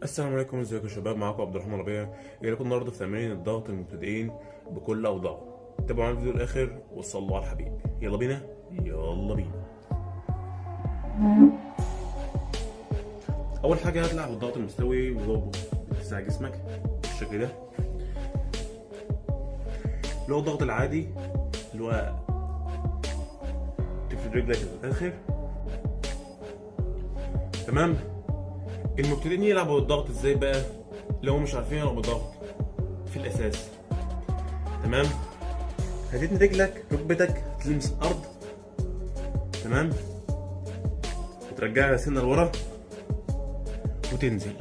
السلام عليكم، ازيكم يا شباب؟ معاكم عبد الرحمن ربيع. جاي لكم النهارده في تمرين الضغط المبتدئين بكل اوضاعه. تابعوا معايا الفيديو الاخر وصلوا على الحبيب. يلا بينا يلا بينا. اول حاجه هتلعب بالضغط المستوي وهو باتساع جسمك بالشكل ده، اللي هو الضغط العادي، اللي هو تفرد رجلك للاخر. تمام. المبتدئين يلعبوا بالضغط ازاي بقى؟ لو مش عارفين يلعبوا بالضغط في الاساس. تمام. هتتني رجلك، ركبتك تلمس الارض. تمام. وترجعها سنه لورا وتنزل.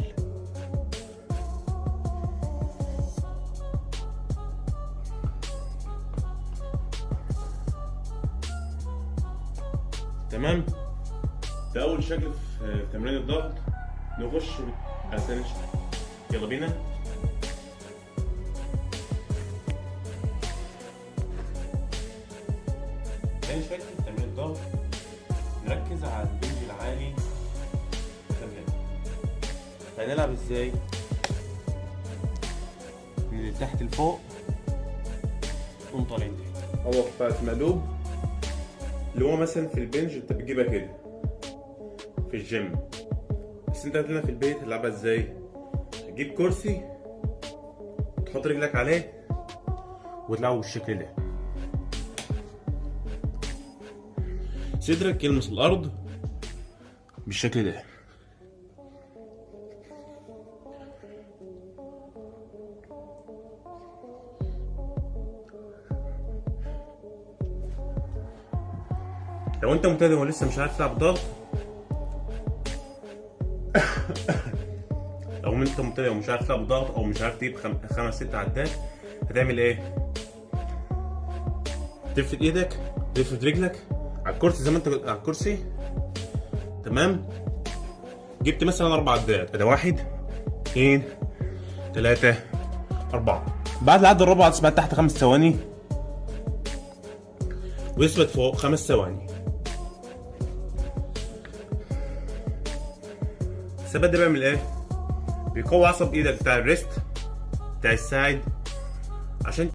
تمام. ده اول شكل في تمرين الضغط. نخش على ثاني شكل. يلا بينا. تاني شكل في تمرين الضغط، نركز على البنج العالي. هنلعب ازاي؟ من تحت لفوق نقوم طالعين تاني. هو بتاعت مقلوب، اللي هو مثلا في البنج انت بتجيبها كده في الجيم، بس انت هتلعبها في البيت. هتلعبها ازاي؟ هتجيب كرسي تحط رجلك عليه وتلعبه بالشكل ده. صدرك يلمس الارض بالشكل ده. لو انت مبتدئ ولسه مش عارف تلعب ضغط لو انت مبتدئ ومش عارف تلعب ضغط او مش عارف تجيب 5-6 عدات، هتعمل ايه؟ تفرد ايدك، تفرد رجلك على الكرسي زي ما انت على الكرسي. تمام. جبت مثلا 4 عدات، ده 1 2 3 4. بعد العد الرابع تثبت تحت 5 ثواني ويثبت فوق 5 ثواني. الثبات ده بيعمل ايه؟ بيقوي عصب ايدك بتاع الريست بتاع الساعد، عشان